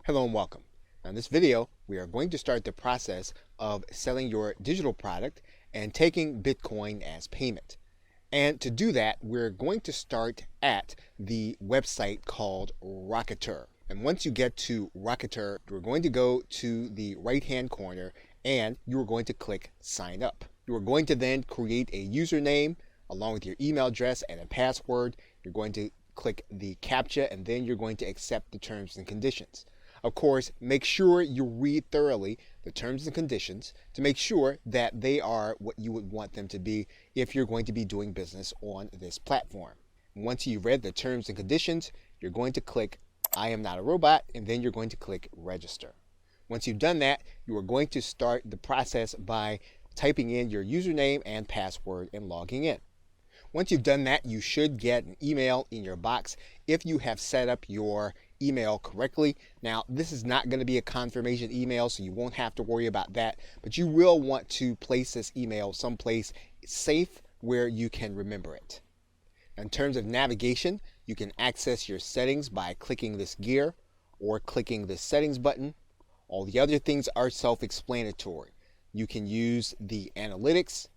Hello and welcome. Now in this video, we are going to start the process of selling your digital product and taking Bitcoin as payment. And to do that, we're going to start at the website called Rocketer. And once you get to Rocketer, you're going to go to the right-hand corner and you're going to click Sign Up. You are going to then create a username along with your email address and a password. You're going to click the CAPTCHA and then you're going to accept the terms and conditions. Of course, make sure you read thoroughly the terms and conditions to make sure that they are what you would want them to be if you're going to be doing business on this platform. Once you've read the terms and conditions, you're going to click I am not a robot, and then you're going to click register. Once you've done that, you are going to start the process by typing in your username and password and logging in. Once you've done that, you should get an email in your box if you have set up your email correctly. Now, this is not going to be a confirmation email, so you won't have to worry about that, but you will want to place this email someplace safe where you can remember it. In terms of navigation, you can access your settings by clicking this gear or clicking the settings button. All the other things are self-explanatory. You can use the analytics.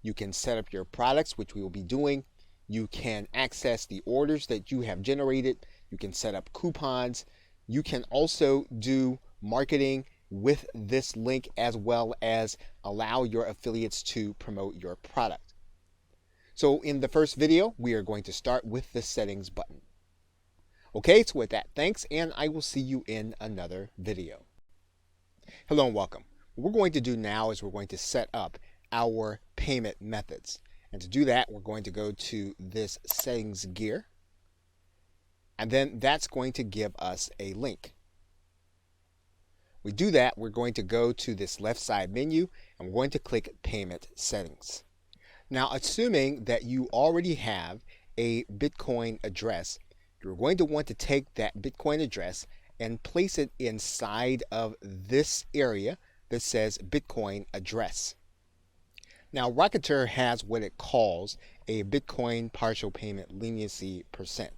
You can set up your products, which we will be doing. You can access the orders that you have generated. You can set up coupons. You can also do marketing with this link as well as allow your affiliates to promote your product. So in the first video, we are going to start with the settings button. Okay, so with that, thanks, and I will see you in another video. Hello and welcome. What we're going to do now is we're going to set up our payment methods. And to do that, we're going to go to this settings gear. And then that's going to give us a link. We do that, we're going to go to this left side menu and we're going to click payment settings. Now, assuming that you already have a Bitcoin address, you're going to want to take that Bitcoin address and place it inside of this area that says Bitcoin address. Now, Rocketer has what it calls a Bitcoin partial payment leniency percent.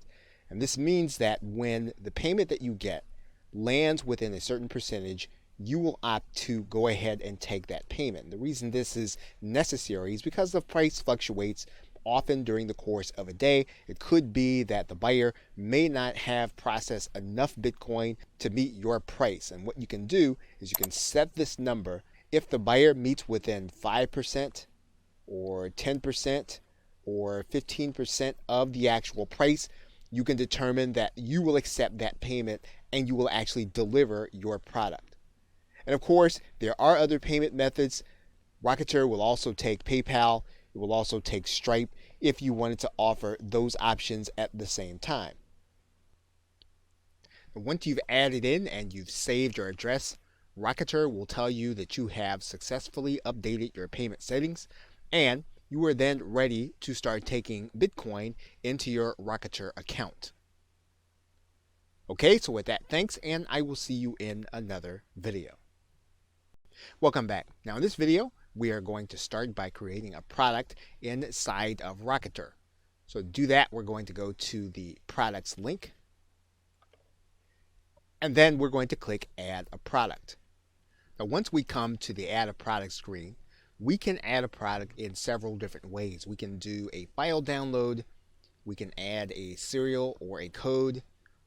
And this means that when the payment that you get lands within a certain percentage, you will opt to go ahead and take that payment. The reason this is necessary is because the price fluctuates often during the course of a day. It could be that the buyer may not have processed enough Bitcoin to meet your price. And what you can do is you can set this number. If the buyer meets within 5% or 10% or 15% of the actual price, you can determine that you will accept that payment and you will actually deliver your product. And of course, there are other payment methods. Rocketer will also take PayPal. It will also take Stripe if you wanted to offer those options at the same time. And once you've added in and you've saved your address, Rocketer will tell you that you have successfully updated your payment settings and you are then ready to start taking Bitcoin into your Rocketer account. Okay, so with that, thanks, and I will see you in another video. Welcome back. Now in this video, we are going to start by creating a product inside of Rocketer. So to do that, we're going to go to the products link. And then we're going to click add a product. Now once we come to the add a product screen, we can add a product in several different ways. We can do a file download, we can add a serial or a code,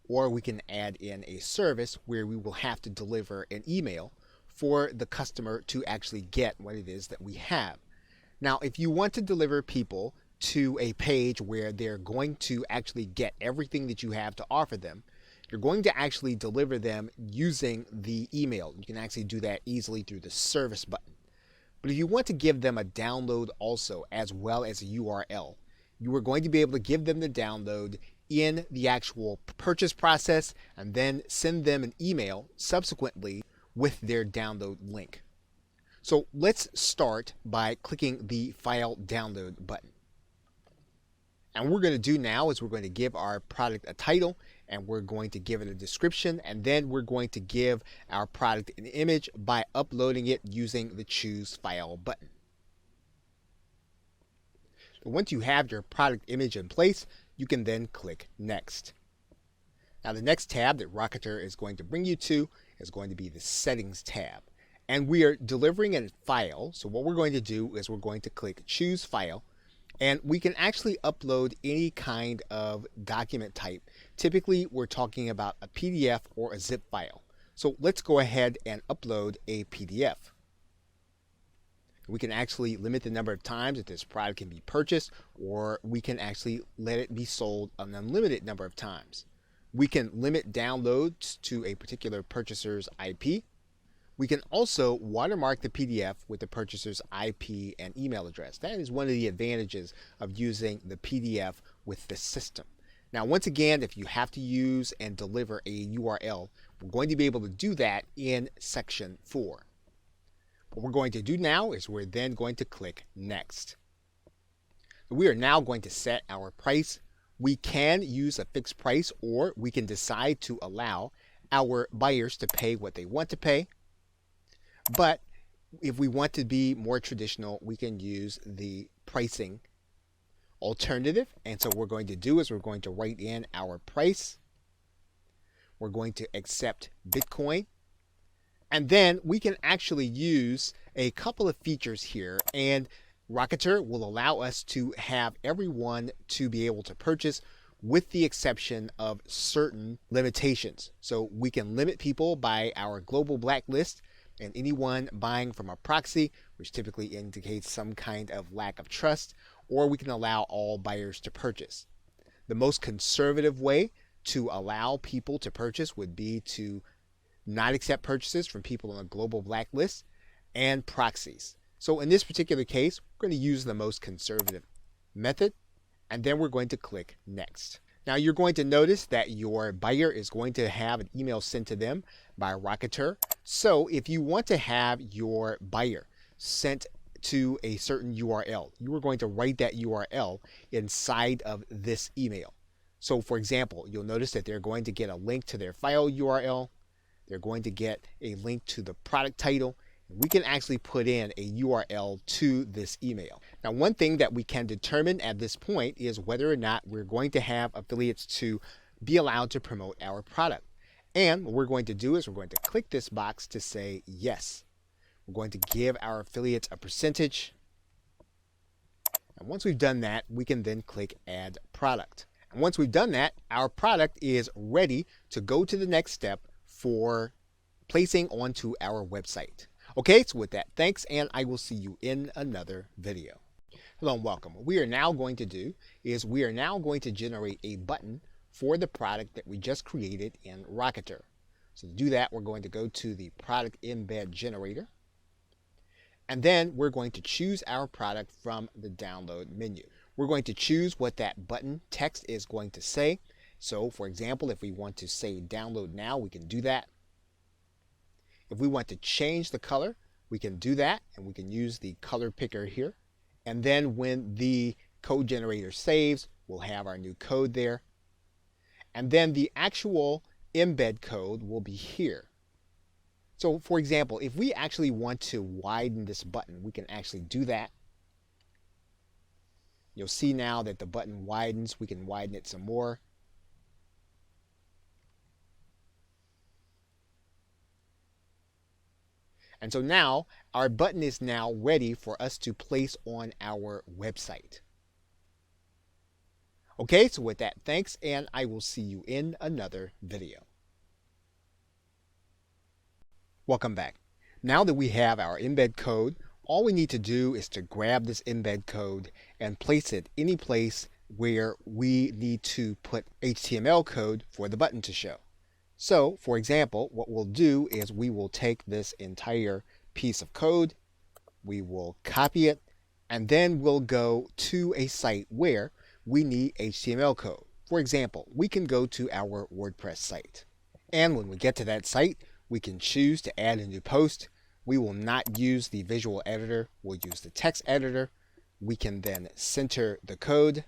or we can add in a service where we will have to deliver an email for the customer to actually get what it is that we have. Now, if you want to deliver people to a page where they're going to actually get everything that you have to offer them, you're going to actually deliver them using the email. You can actually do that easily through the service button. But if you want to give them a download also, as well as a URL, you are going to be able to give them the download in the actual purchase process and then send them an email subsequently with their download link. So let's start by clicking the file download button. And what we're going to do now is we're going to give our product a title and we're going to give it a description, and then we're going to give our product an image by uploading it using the choose file button. Once you have your product image in place, you can then click next. Now the next tab that Rocketer is going to bring you to is going to be the Settings tab. And we are delivering a file, so what we're going to do is we're going to click Choose File, and we can actually upload any kind of document type. Typically, we're talking about a PDF or a zip file. So let's go ahead and upload a PDF. We can actually limit the number of times that this product can be purchased, or we can actually let it be sold an unlimited number of times. We can limit downloads to a particular purchaser's IP. We can also watermark the PDF with the purchaser's IP and email address. That is one of the advantages of using the PDF with the system. Now, once again, if you have to use and deliver a URL, we're going to be able to do that in section 4. What we're going to do now is we're then going to click Next. We are now going to set our price. We can use a fixed price, or we can decide to allow our buyers to pay what they want to pay. But if we want to be more traditional, we can use the pricing alternative. And so what we're going to do is we're going to write in our price. We're going to accept Bitcoin. And then we can actually use a couple of features here, and Rocketer will allow us to have everyone to be able to purchase, with the exception of certain limitations. So we can limit people by our global blacklist, and anyone buying from a proxy, which typically indicates some kind of lack of trust, or we can allow all buyers to purchase. The most conservative way to allow people to purchase would be to not accept purchases from people on a global blacklist and proxies. So in this particular case, we're going to use the most conservative method, and then we're going to click Next. Now you're going to notice that your buyer is going to have an email sent to them by Rocketer. So if you want to have your buyer sent to a certain URL, you are going to write that URL inside of this email. So for example, you'll notice that they're going to get a link to their file URL. They're going to get a link to the product title. We can actually put in a URL to this email. Now, one thing that we can determine at this point is whether or not we're going to have affiliates to be allowed to promote our product. And what we're going to do is we're going to click this box to say yes. We're going to give our affiliates a percentage. And once we've done that, we can then click Add Product. And once we've done that, our product is ready to go to the next step for placing onto our website. Okay, so with that, thanks, and I will see you in another video. Hello and welcome. What we are now going to do is we are now going to generate a button for the product that we just created in Rocketer. So to do that, we're going to go to the product embed generator, and then we're going to choose our product from the download menu. We're going to choose what that button text is going to say. So for example, if we want to say download now, we can do that. If we want to change the color, we can do that, and we can use the color picker here. And then when the code generator saves, we'll have our new code there. And then the actual embed code will be here. So for example, if we actually want to widen this button, we can actually do that. You'll see now that the button widens. We can widen it some more. And so now our button is now ready for us to place on our website. Okay, so with that, thanks, and I will see you in another video. Welcome back. Now that we have our embed code, all we need to do is to grab this embed code and place it any place where we need to put HTML code for the button to show. So, for example, what we'll do is we will take this entire piece of code, we will copy it, and then we'll go to a site where we need HTML code. For example, we can go to our WordPress site. And when we get to that site, we can choose to add a new post. We will not use the visual editor, we'll use the text editor. We can then center the code.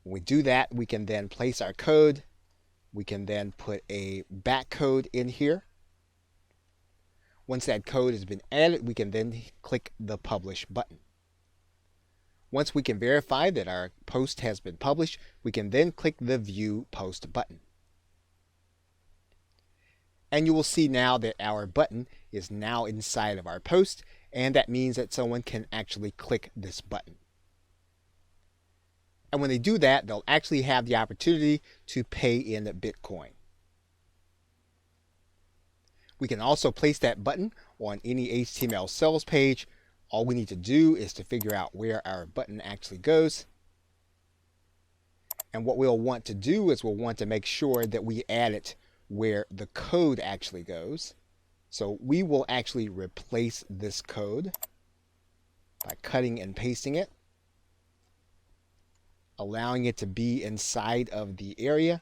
When we do that, we can then place our code. We can then put a back code in here. Once that code has been added, we can then click the Publish button. Once we can verify that our post has been published, we can then click the View Post button. And you will see now that our button is now inside of our post, and that means that someone can actually click this button. And when they do that, they'll actually have the opportunity to pay in Bitcoin. We can also place that button on any HTML sales page. All we need to do is to figure out where our button actually goes. And what we'll want to do is we'll want to make sure that we add it where the code actually goes. So we will actually replace this code by cutting and pasting it, allowing it to be inside of the area.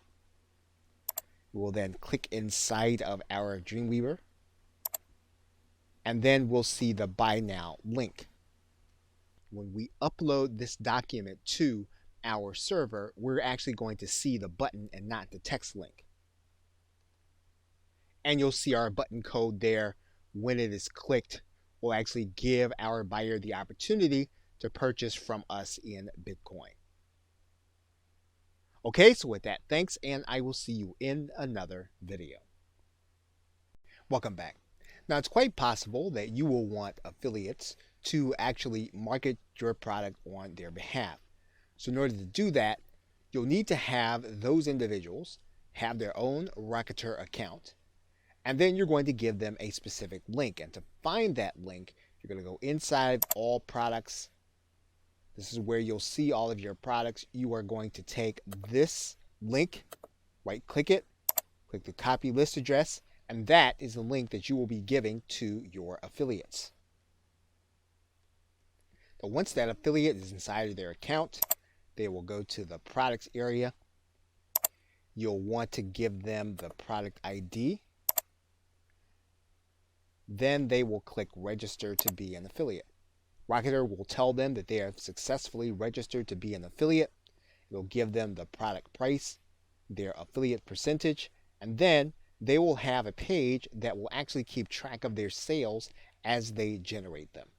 We will then click inside of our Dreamweaver, and then we'll see the Buy Now link. When we upload this document to our server, we're actually going to see the button and not the text link. And you'll see our button code there. When it is clicked, will actually give our buyer the opportunity to purchase from us in Bitcoin. Okay, so with that, thanks, and I will see you in another video. Welcome back. Now, it's quite possible that you will want affiliates to actually market your product on their behalf. So in order to do that, you'll need to have those individuals have their own Rocketer account, and then you're going to give them a specific link. And to find that link, you're going to go inside All Products. This is where you'll see all of your products. You are going to take this link, right-click it, click the copy list address, and that is the link that you will be giving to your affiliates. So once that affiliate is inside of their account, they will go to the products area. You'll want to give them the product ID. Then they will click register to be an affiliate. Rocketer will tell them that they have successfully registered to be an affiliate. It will give them the product price, their affiliate percentage, and then they will have a page that will actually keep track of their sales as they generate them.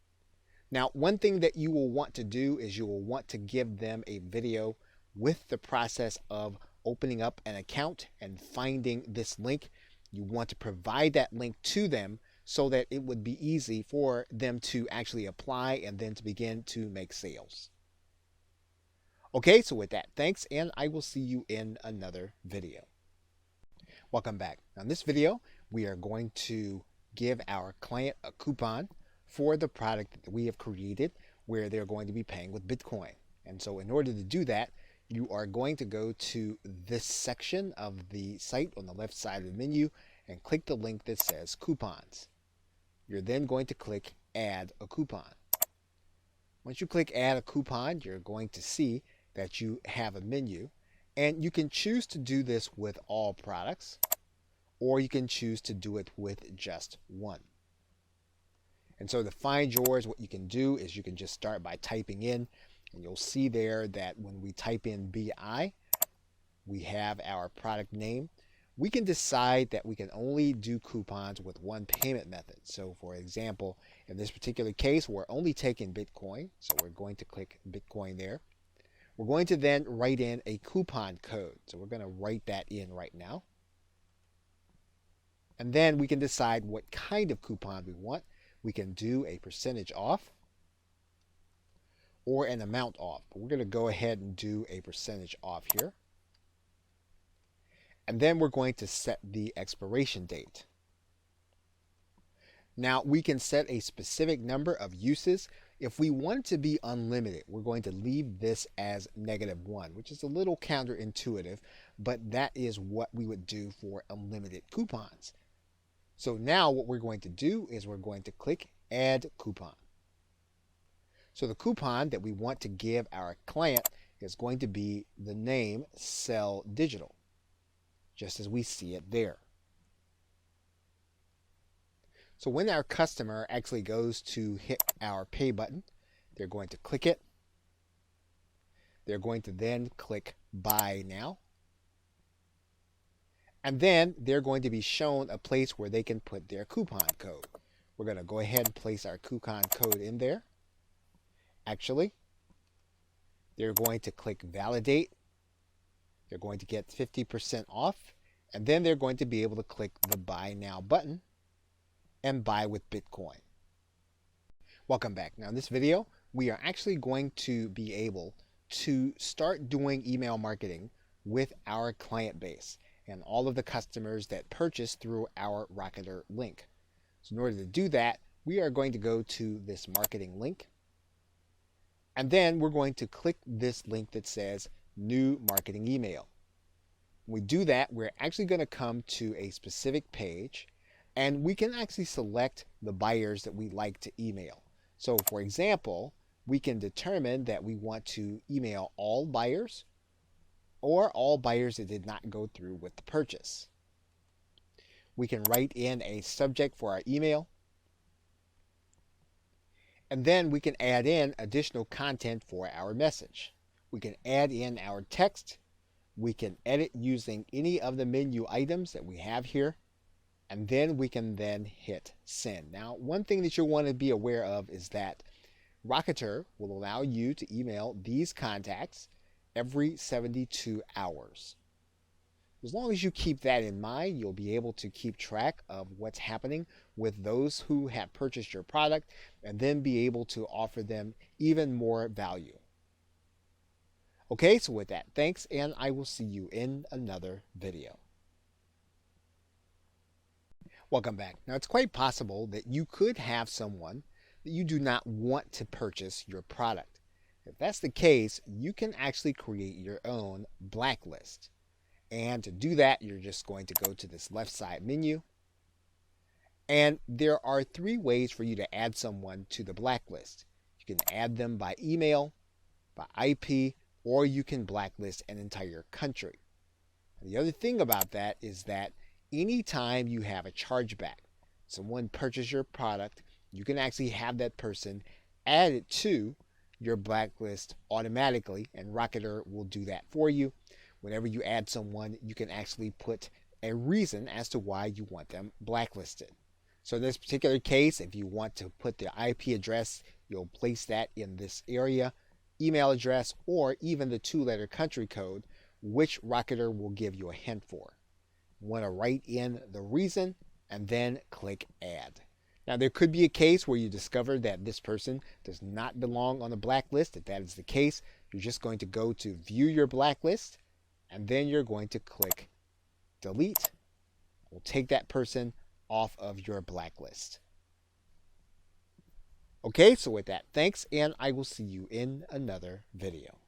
Now, one thing that you will want to do is you will want to give them a video with the process of opening up an account and finding this link. You want to provide that link to them so that it would be easy for them to actually apply and then to begin to make sales. Okay, so with that, thanks, and I will see you in another video. Welcome back. Now in this video, we are going to give our client a coupon for the product that we have created where they're going to be paying with Bitcoin. And so in order to do that, you are going to go to this section of the site on the left side of the menu and click the link that says coupons. You're then going to click add a coupon. Once you click add a coupon, you're going to see that you have a menu, and you can choose to do this with all products, or you can choose to do it with just one. And so to find yours, what you can do is you can just start by typing in, and you'll see there that when we type in BI, we have our product name. We can decide that we can only do coupons with one payment method. So for example, in this particular case, we're only taking Bitcoin. So we're going to click Bitcoin there. We're going to then write in a coupon code. So we're going to write that in right now. And then we can decide what kind of coupon we want. We can do a percentage off or an amount off. But we're going to go ahead and do a percentage off here. And then we're going to set the expiration date. Now we can set a specific number of uses. If we want it to be unlimited, we're going to leave this as -1, which is a little counterintuitive, but that is what we would do for unlimited coupons. So now what we're going to do is we're going to click add coupon. So the coupon that we want to give our client is going to be the name Sell Digital, just as we see it there. So when our customer actually goes to hit our pay button, they're going to click it. They're going to then click Buy Now. And then they're going to be shown a place where they can put their coupon code. We're going to go ahead and place our coupon code in there. Actually, they're going to click Validate. They're going to get 50% off. And then they're going to be able to click the Buy Now button and buy with Bitcoin. Welcome back. Now in this video, we are actually going to be able to start doing email marketing with our client base and all of the customers that purchase through our Rocketer link. So in order to do that, we are going to go to this marketing link, and then we're going to click this link that says New Marketing Email. When we do that, we're actually going to come to a specific page, and we can actually select the buyers that we like to email. So for example, we can determine that we want to email all buyers or all buyers that did not go through with the purchase. We can write in a subject for our email, and then we can add in additional content for our message. We can add in our text. We can edit using any of the menu items that we have here, and then we can then hit send. Now, one thing that you'll want to be aware of is that Rocketer will allow you to email these contacts every 72 hours. As long as you keep that in mind, you'll be able to keep track of what's happening with those who have purchased your product and then be able to offer them even more value. Okay, so with that, thanks, and I will see you in another video. Welcome back. Now, it's quite possible that you could have someone that you do not want to purchase your product. If that's the case, you can actually create your own blacklist. And to do that, you're just going to go to this left side menu. And there are 3 ways for you to add someone to the blacklist. You can add them by email, by IP, or you can blacklist an entire country. And the other thing about that is that anytime you have a chargeback, someone purchased your product, you can actually have that person added to your blacklist automatically, and Rocketer will do that for you. Whenever you add someone, you can actually put a reason as to why you want them blacklisted. So in this particular case, if you want to put their IP address, you'll place that in this area, email address, or even the 2-letter country code, which Rocketer will give you a hint for. You want to write in the reason and then click add. Now, there could be a case where you discover that this person does not belong on the blacklist. If that is the case, you're just going to go to view your blacklist, and then you're going to click delete. We'll take that person off of your blacklist. Okay, so with that, thanks, and I will see you in another video.